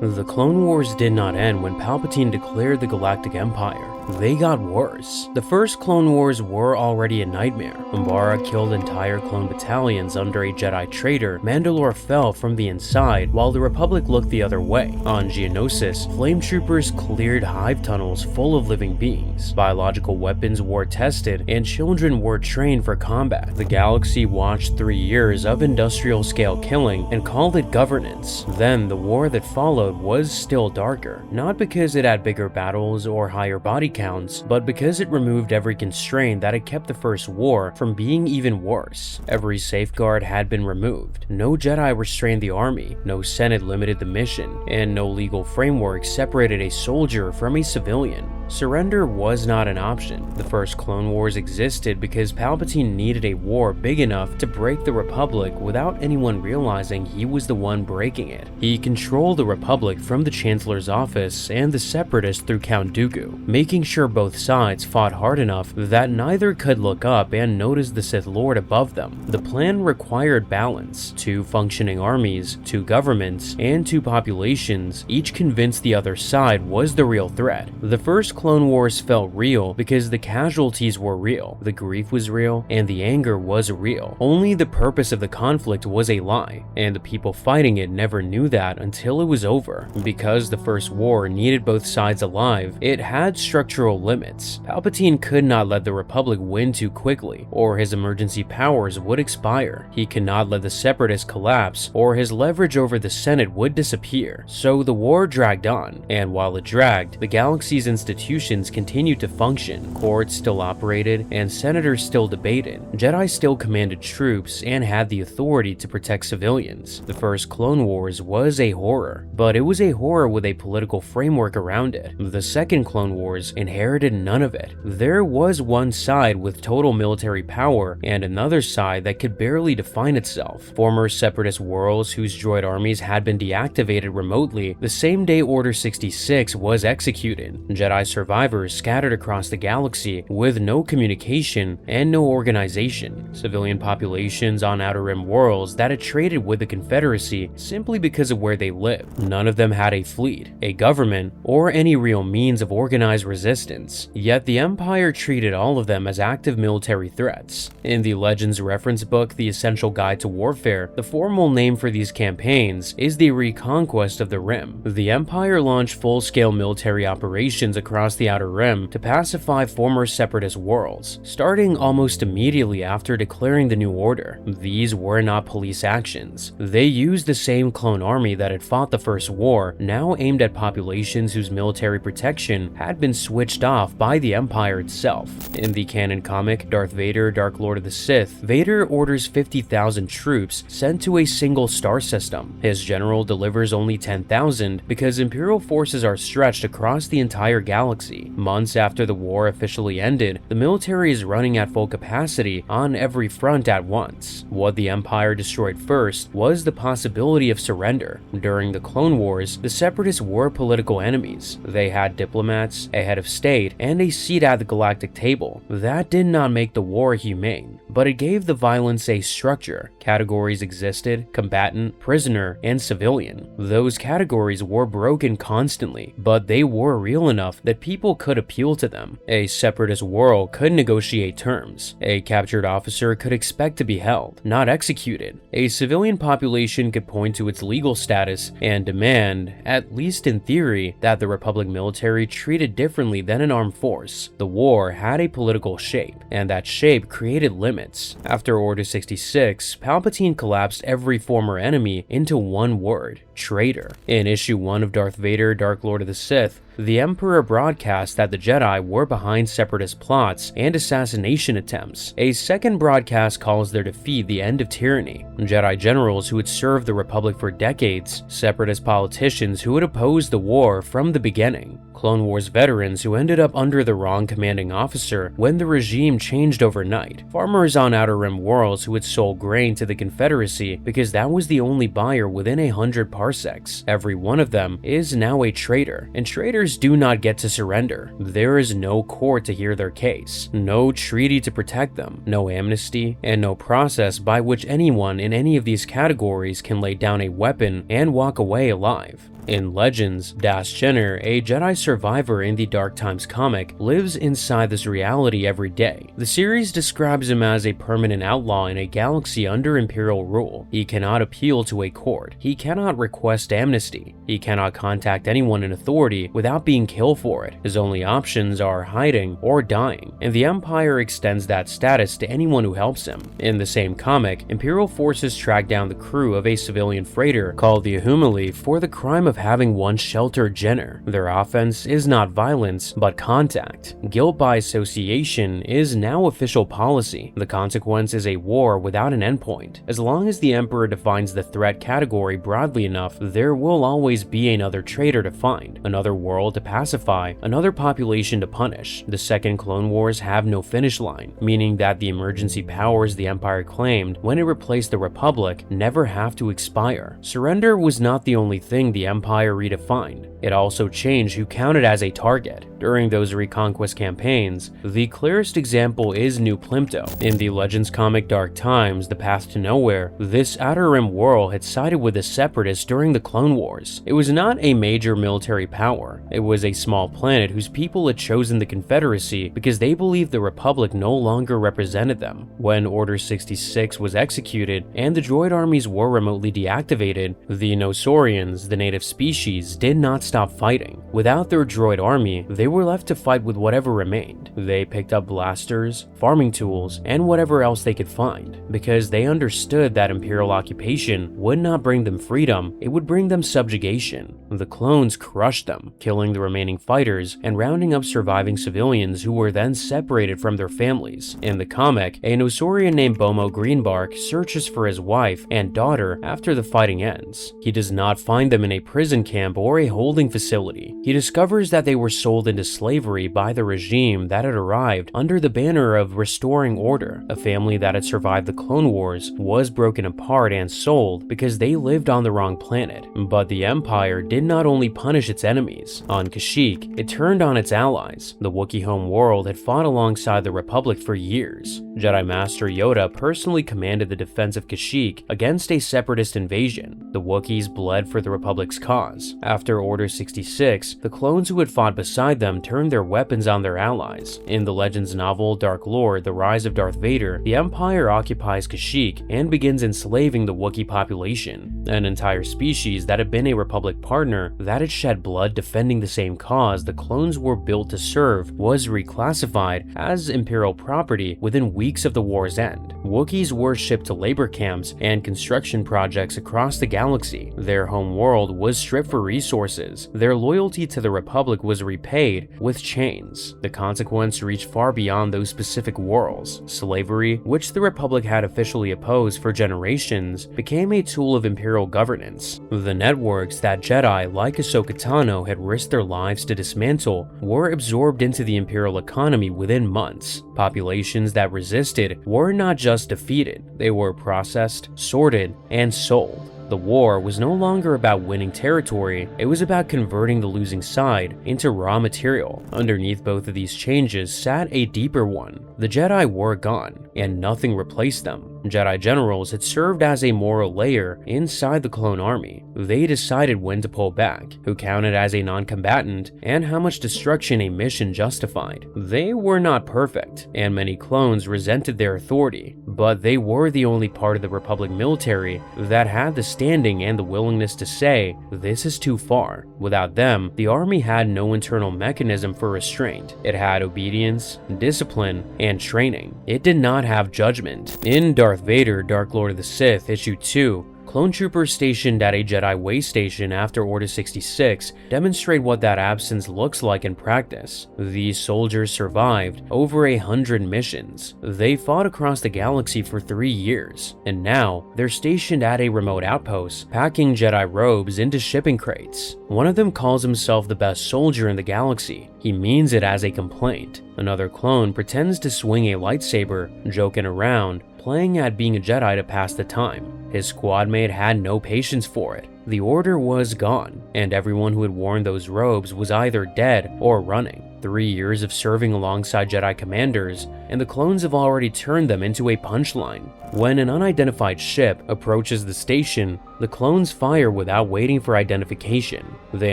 The Clone Wars did not end when Palpatine declared the Galactic Empire. They got worse. The first Clone Wars were already a nightmare. Umbara killed entire clone battalions under a Jedi traitor, Mandalore fell from the inside while the Republic looked the other way. On Geonosis, flame troopers cleared hive tunnels full of living beings. Biological weapons were tested and children were trained for combat. The galaxy watched 3 years of industrial-scale killing and called it governance. Then the war that followed was still darker, not because it had bigger battles or higher body counts, but because it removed every constraint that had kept the First War from being even worse. Every safeguard had been removed. No Jedi restrained the army, no Senate limited the mission, and no legal framework separated a soldier from a civilian. Surrender was not an option. The first Clone Wars existed because Palpatine needed a war big enough to break the Republic without anyone realizing he was the one breaking it. He controlled the Republic from the Chancellor's office and the Separatists through Count Dooku, making sure both sides fought hard enough that neither could look up and notice the Sith Lord above them. The plan required balance: 2 functioning armies, 2 governments, and 2 populations, each convinced the other side was the real threat. The first Clone Wars felt real because the casualties were real, the grief was real, and the anger was real. Only the purpose of the conflict was a lie, and the people fighting it never knew that until it was over. Because the First War needed both sides alive, it had structural limits. Palpatine could not let the Republic win too quickly, or his emergency powers would expire. He could not let the Separatists collapse, or his leverage over the Senate would disappear. So the war dragged on, and while it dragged, the galaxy's institutions continued to function. Courts still operated, and senators still debated. Jedi still commanded troops and had the authority to protect civilians. The first Clone Wars was a horror, but it was a horror with a political framework around it. The second Clone Wars inherited none of it. There was one side with total military power and another side that could barely define itself. Former Separatist worlds whose droid armies had been deactivated remotely the same day Order 66 was executed. Jedi survivors scattered across the galaxy with no communication and no organization. Civilian populations on Outer Rim worlds that had traded with the Confederacy simply because of where they lived. None of them had a fleet, a government, or any real means of organized resistance. Yet the Empire treated all of them as active military threats. In the Legends reference book, The Essential Guide to Warfare, the formal name for these campaigns is the Reconquest of the Rim. The Empire launched full-scale military operations across the Outer Rim to pacify former Separatist worlds, starting almost immediately after declaring the New Order. These were not police actions. They used the same clone army that had fought the First War, now aimed at populations whose military protection had been switched off by the Empire itself. In the canon comic Darth Vader, Dark Lord of the Sith, Vader orders 50,000 troops sent to a single star system. His general delivers only 10,000 because Imperial forces are stretched across the entire galaxy. Months after the war officially ended, the military is running at full capacity on every front at once. What the Empire destroyed first was the possibility of surrender. During the Clone Wars, the Separatists were political enemies. They had diplomats, a head of state, and a seat at the galactic table. That did not make the war humane, but it gave the violence a structure. Categories existed: combatant, prisoner, and civilian. Those categories were broken constantly, but they were real enough that people could appeal to them. A Separatist world could negotiate terms. A captured officer could expect to be held, not executed. A civilian population could point to its legal status and demand, at least in theory, that the Republic military treated differently than an armed force. The war had a political shape, and that shape created limits. After Order 66, Palpatine collapsed every former enemy into one word: traitor. In Issue 1 of Darth Vader, Dark Lord of the Sith, the Emperor broadcast that the Jedi were behind Separatist plots and assassination attempts. A second broadcast calls their defeat the end of tyranny. Jedi generals who had served the Republic for decades, Separatist politicians who had opposed the war from the beginning, Clone Wars veterans who ended up under the wrong commanding officer when the regime changed overnight, farmers on Outer Rim worlds who had sold grain to the Confederacy because that was the only buyer within 100 parsecs. Every one of them is now a traitor, and traitors do not get to surrender. There is no court to hear their case, no treaty to protect them, no amnesty, and no process by which anyone in any of these categories can lay down a weapon and walk away alive. In Legends, Dash Jenner, a Jedi survivor in the Dark Times comic, lives inside this reality every day. The series describes him as a permanent outlaw in a galaxy under Imperial rule. He cannot appeal to a court. He cannot request amnesty. He cannot contact anyone in authority without being killed for it. His only options are hiding or dying, and the Empire extends that status to anyone who helps him. In the same comic, Imperial forces track down the crew of a civilian freighter called the Ahumali for the crime of having once sheltered Jenner. Their offense is not violence, but contact. Guilt by association is now official policy. The consequence is a war without an endpoint. As long as the Emperor defines the threat category broadly enough, there will always be another traitor to find, another world to pacify, another population to punish. The Second Clone Wars have no finish line, meaning that the emergency powers the Empire claimed when it replaced the Republic never have to expire. Surrender was not the only thing the Empire redefined. It also changed who counted as a target. During those Reconquest campaigns, the clearest example is New Plympto. In the Legends comic Dark Times, The Path to Nowhere, this Outer Rim world had sided with the Separatists during the Clone Wars. It was not a major military power. It was a small planet whose people had chosen the Confederacy because they believed the Republic no longer represented them. When Order 66 was executed and the droid armies were remotely deactivated, the Nosorians, the native species, did not stop fighting. Without their droid army, they were left to fight with whatever remained. They picked up blasters, farming tools, and whatever else they could find, because they understood that Imperial occupation would not bring them freedom, it would bring them subjugation. The clones crushed them, killing the remaining fighters and rounding up surviving civilians who were then separated from their families. In the comic, a Nosorian named Bomo Greenbark searches for his wife and daughter after the fighting ends. He does not find them in a prison camp or a holding facility. He discovers that they were sold into slavery by the regime that had arrived under the banner of restoring order. A family that had survived the Clone Wars was broken apart and sold because they lived on the wrong planet. But the Empire did not only punish its enemies. On Kashyyyk, it turned on its allies. The Wookiee home world had fought alongside the Republic for years. Jedi Master Yoda personally commanded the defense of Kashyyyk against a Separatist invasion. The Wookiees bled for the Republic's cause. After Order 66, the clones who had fought beside them turned their weapons on their allies. In the Legends novel Dark Lord: The Rise of Darth Vader, the Empire occupies Kashyyyk and begins enslaving the Wookiee population, an entire species that had been a Republic partner that had shed blood defending the same cause the clones were built to serve was reclassified as Imperial property within weeks of the war's end. Wookiees were shipped to labor camps and construction projects across the galaxy. Their home world was stripped for resources. Their loyalty to the Republic was repaid with chains. The consequence reached far beyond those specific worlds. Slavery, which the Republic had officially opposed for generations, became a tool of Imperial governance. The networks that Jedi like Ahsoka Tano had risked their lives to dismantle were absorbed into the Imperial economy within months. Populations that resisted were not just defeated, they were processed, sorted, and sold. The war was no longer about winning territory, it was about converting the losing side into raw material. Underneath both of these changes sat a deeper one. The Jedi were gone, and nothing replaced them. Jedi generals had served as a moral layer inside the clone army. They decided when to pull back, who counted as a non-combatant, and how much destruction a mission justified. They were not perfect, and many clones resented their authority, but they were the only part of the Republic military that had the standing and the willingness to say, this is too far. Without them, the army had no internal mechanism for restraint. It had obedience, discipline, and training. It did not have judgment. In Darth Vader, Dark Lord of the Sith, Issue 2, clone troopers stationed at a Jedi way station after Order 66 demonstrate what that absence looks like in practice. These soldiers survived over 100 missions. They fought across the galaxy for 3 years, and now they're stationed at a remote outpost, packing Jedi robes into shipping crates. One of them calls himself the best soldier in the galaxy. He means it as a complaint. Another clone pretends to swing a lightsaber, joking around, playing at being a Jedi to pass the time. His squad mate had no patience for it. The order was gone, and everyone who had worn those robes was either dead or running. 3 years of serving alongside Jedi commanders, and the clones have already turned them into a punchline. When an unidentified ship approaches the station, the clones fire without waiting for identification. They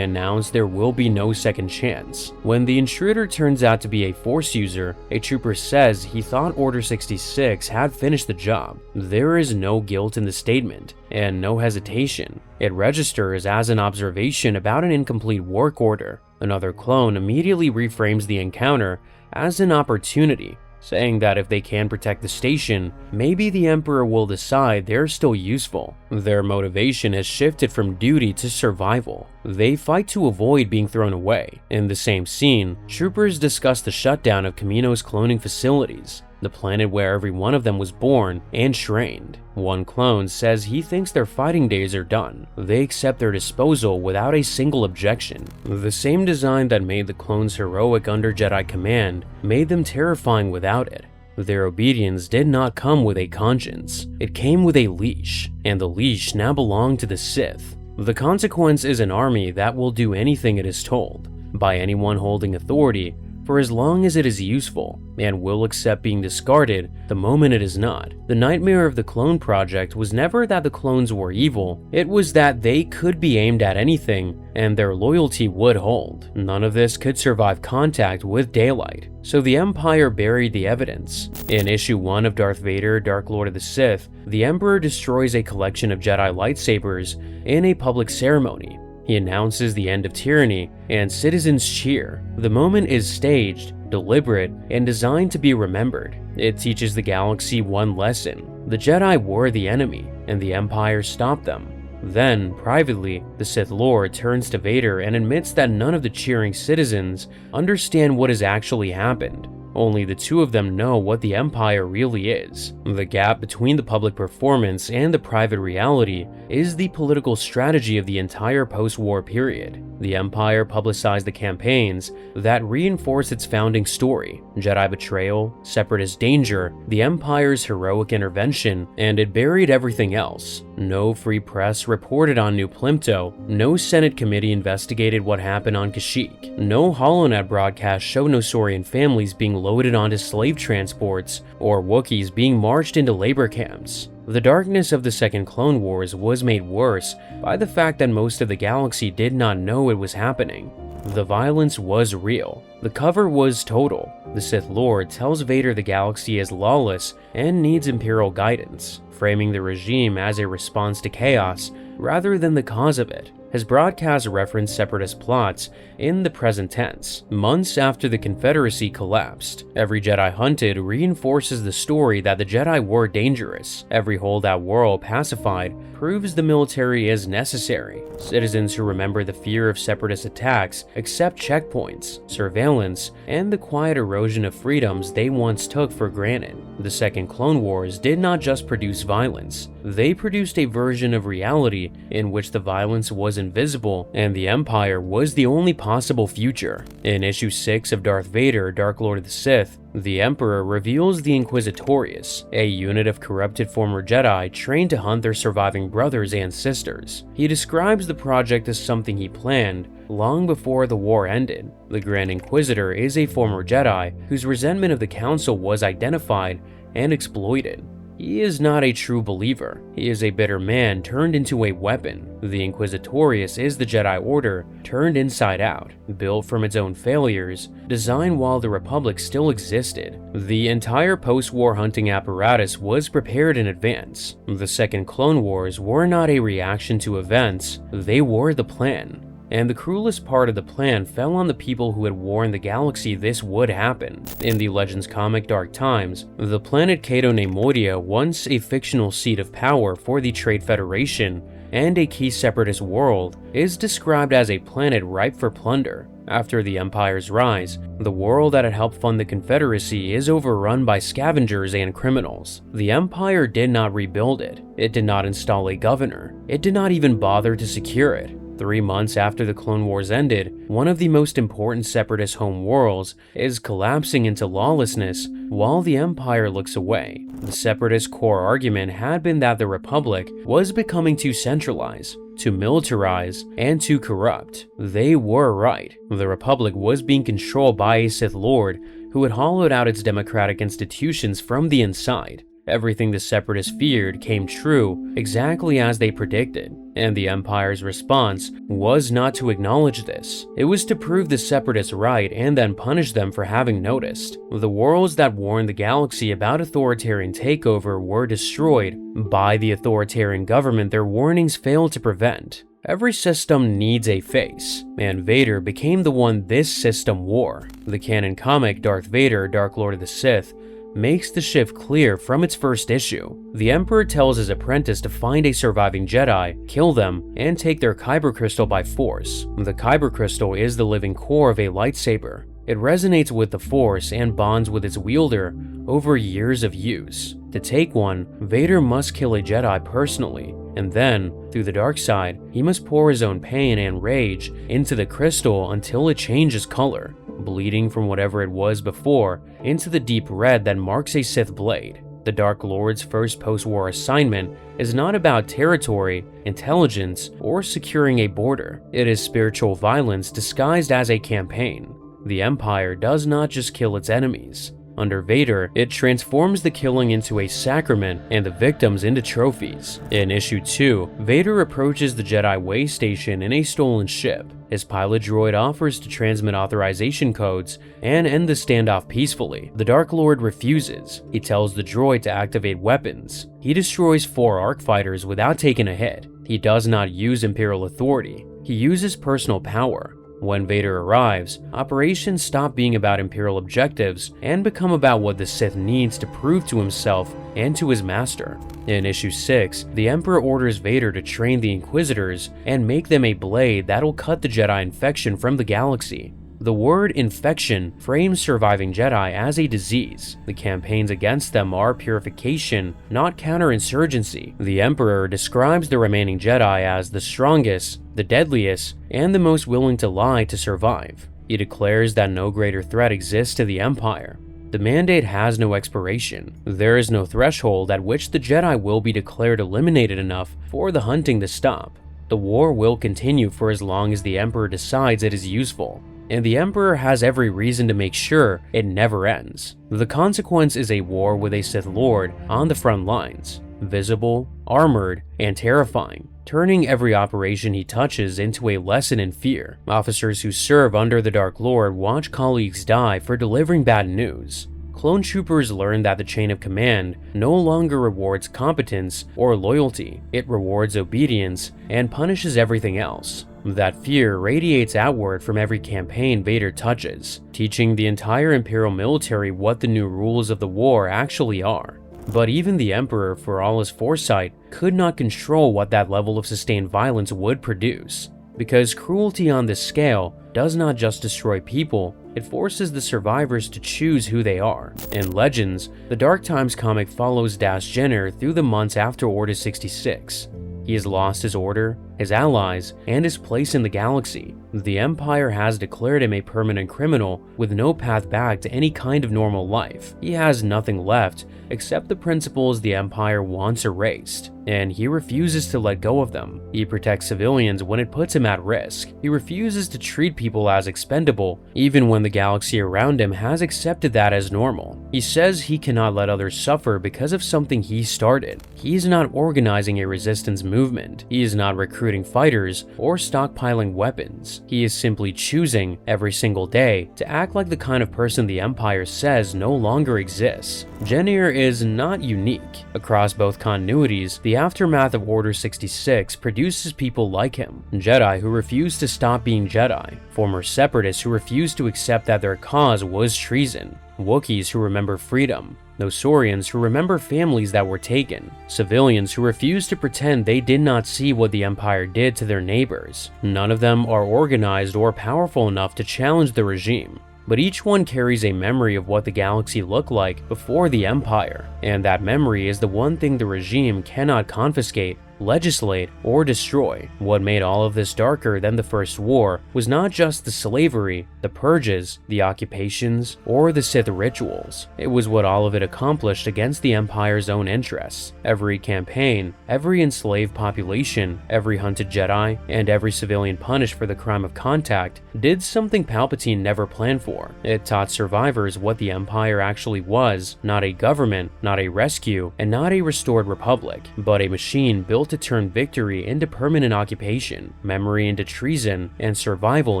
announce there will be no second chance. When the intruder turns out to be a Force user, a trooper says he thought Order 66 had finished the job. There is no guilt in the statement, and no hesitation. It registers as an observation about an incomplete work order. Another clone immediately reframes the encounter as an opportunity, saying that if they can protect the station, maybe the Emperor will decide they're still useful. Their motivation has shifted from duty to survival. They fight to avoid being thrown away. In the same scene, troopers discuss the shutdown of Kamino's cloning facilities, the planet where every one of them was born and trained. One clone says he thinks their fighting days are done. They accept their disposal without a single objection. The same design that made the clones heroic under Jedi command made them terrifying without it. Their obedience did not come with a conscience. It came with a leash, and the leash now belonged to the Sith. The consequence is an army that will do anything it is told, by anyone holding authority, for as long as it is useful, and will accept being discarded the moment it is not. The nightmare of the Clone Project was never that the clones were evil, it was that they could be aimed at anything, and their loyalty would hold. None of this could survive contact with daylight, so the Empire buried the evidence. In Issue 1 of Darth Vader, Dark Lord of the Sith, the Emperor destroys a collection of Jedi lightsabers in a public ceremony. He announces the end of tyranny, and citizens cheer. The moment is staged, deliberate, and designed to be remembered. It teaches the galaxy one lesson. The Jedi were the enemy, and the Empire stopped them. Then, privately, the Sith Lord turns to Vader and admits that none of the cheering citizens understand what has actually happened. Only the two of them know what the Empire really is. The gap between the public performance and the private reality is the political strategy of the entire post-war period. The Empire publicized the campaigns that reinforce its founding story: Jedi betrayal, Separatist danger, the Empire's heroic intervention, and it buried everything else. No free press reported on New Plympto, no Senate committee investigated what happened on Kashyyyk, no HoloNet broadcast showed Nosaurian families being loaded onto slave transports, or Wookiees being marched into labor camps. The darkness of the Second Clone Wars was made worse by the fact that most of the galaxy did not know it was happening. The violence was real. The cover was total. The Sith Lord tells Vader the galaxy is lawless and needs Imperial guidance, framing the regime as a response to chaos rather than the cause of it. His broadcasts reference Separatist plots in the present tense, months after the Confederacy collapsed. Every Jedi hunted reinforces the story that the Jedi were dangerous. Every holdout world pacified proves the military is necessary. Citizens who remember the fear of Separatist attacks accept checkpoints, surveillance, and the quiet erosion of freedoms they once took for granted. The Second Clone Wars did not just produce violence, they produced a version of reality in which the violence was invisible and the Empire was the only possible future. In Issue 6 of Darth Vader, Dark Lord of the Sith, the Emperor reveals the Inquisitorius, a unit of corrupted former Jedi trained to hunt their surviving brothers and sisters. He describes the project as something he planned long before the war ended. The Grand Inquisitor is a former Jedi whose resentment of the Council was identified and exploited. He is not a true believer. He is a bitter man turned into a weapon. The Inquisitorius is the Jedi Order turned inside out, built from its own failures, designed while the Republic still existed. The entire post-war hunting apparatus was prepared in advance. The Second Clone Wars were not a reaction to events, they were the plan. And the cruelest part of the plan fell on the people who had warned the galaxy this would happen. In the Legends comic Dark Times, the planet Cato Neimoidia, once a fictional seat of power for the Trade Federation and a key Separatist world, is described as a planet ripe for plunder. After the Empire's rise, the world that had helped fund the Confederacy is overrun by scavengers and criminals. The Empire did not rebuild it. It did not install a governor. It did not even bother to secure it. 3 months after the Clone Wars ended, one of the most important Separatist home worlds is collapsing into lawlessness while the Empire looks away. The Separatist core argument had been that the Republic was becoming too centralized. to militarize, and to corrupt. They were right. The Republic was being controlled by a Sith Lord who had hollowed out its democratic institutions from the inside. Everything the Separatists feared came true exactly as they predicted, and the Empire's response was not to acknowledge this. It was to prove the Separatists right and then punish them for having noticed. The worlds that warned the galaxy about authoritarian takeover were destroyed by the authoritarian government their warnings failed to prevent. Every system needs a face, and Vader became the one this system wore. The canon comic Darth Vader, Dark Lord of the Sith makes the shift clear from its first issue. The Emperor tells his apprentice to find a surviving Jedi, kill them, and take their Kyber crystal by force. The Kyber crystal is the living core of a lightsaber. It resonates with the Force and bonds with its wielder over years of use. To take one, Vader must kill a Jedi personally, and then, through the dark side, he must pour his own pain and rage into the crystal until it changes color, bleeding from whatever it was before into the deep red that marks a Sith blade. The Dark Lord's first post-war assignment is not about territory, intelligence, or securing a border. It is spiritual violence disguised as a campaign. The Empire does not just kill its enemies. Under Vader, it transforms the killing into a sacrament and the victims into trophies. In Issue 2, Vader approaches the Jedi way station in a stolen ship. His pilot droid offers to transmit authorization codes and end the standoff peacefully. The Dark Lord refuses. He tells the droid to activate weapons. He destroys 4 ARC fighters without taking a hit. He does not use Imperial authority. He uses personal power. When Vader arrives, operations stop being about Imperial objectives and become about what the Sith needs to prove to himself and to his master. In Issue 6, the Emperor orders Vader to train the Inquisitors and make them a blade that'll cut the Jedi infection from the galaxy. The word infection frames surviving Jedi as a disease. The campaigns against them are purification, not counterinsurgency. The Emperor describes the remaining Jedi as the strongest, the deadliest, and the most willing to lie to survive. He declares that no greater threat exists to the Empire. The mandate has no expiration. There is no threshold at which the Jedi will be declared eliminated enough for the hunting to stop. The war will continue for as long as the Emperor decides it is useful, and the Emperor has every reason to make sure it never ends. The consequence is a war with a Sith Lord on the front lines, visible, armored, and terrifying, turning every operation he touches into a lesson in fear. Officers who serve under the Dark Lord watch colleagues die for delivering bad news. Clone troopers learn that the chain of command no longer rewards competence or loyalty. It rewards obedience and punishes everything else. That fear radiates outward from every campaign Vader touches, teaching the entire Imperial military what the new rules of the war actually are. But even the Emperor, for all his foresight, could not control what that level of sustained violence would produce. Because cruelty on this scale does not just destroy people, it forces the survivors to choose who they are. In Legends, the Dark Times comic follows Dash Jenner through the months after Order 66. He has lost his order, his allies, and his place in the galaxy. The Empire has declared him a permanent criminal with no path back to any kind of normal life. He has nothing left except the principles the Empire wants erased, and he refuses to let go of them. He protects civilians when it puts him at risk. He refuses to treat people as expendable, even when the galaxy around him has accepted that as normal. He says he cannot let others suffer because of something he started. He's not organizing a resistance movement. He is not recruiting fighters or stockpiling weapons. He is simply choosing, every single day, to act like the kind of person the Empire says no longer exists. Jenner is not unique. Across both continuities, the aftermath of Order 66 produces people like him. Jedi who refuse to stop being Jedi, former Separatists who refuse to accept that their cause was treason, Wookiees who remember freedom, Nosorians who remember families that were taken, civilians who refuse to pretend they did not see what the Empire did to their neighbors. None of them are organized or powerful enough to challenge the regime, but each one carries a memory of what the galaxy looked like before the Empire, and that memory is the one thing the regime cannot confiscate legislate, or destroy. What made all of this darker than the First War was not just the slavery, the purges, the occupations, or the Sith rituals. It was what all of it accomplished against the Empire's own interests. Every campaign, every enslaved population, every hunted Jedi, and every civilian punished for the crime of contact did something Palpatine never planned for. It taught survivors what the Empire actually was: not a government, not a rescue, and not a restored republic, but a machine built to turn victory into permanent occupation, memory into treason, and survival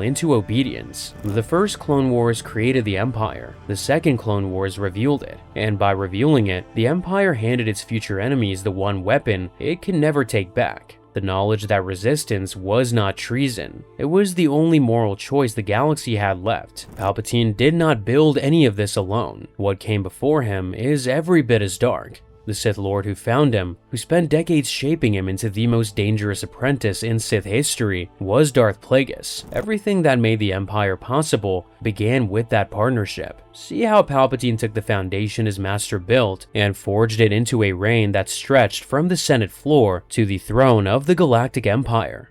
into obedience. The first Clone Wars created the Empire. The second Clone Wars revealed it, and by revealing it, the Empire handed its future enemies the one weapon it can never take back: the knowledge that resistance was not treason. It was the only moral choice the galaxy had left. Palpatine did not build any of this alone. What came before him is every bit as dark. The Sith Lord who found him, who spent decades shaping him into the most dangerous apprentice in Sith history, was Darth Plagueis. Everything that made the Empire possible began with that partnership. See how Palpatine took the foundation his master built and forged it into a reign that stretched from the Senate floor to the throne of the Galactic Empire.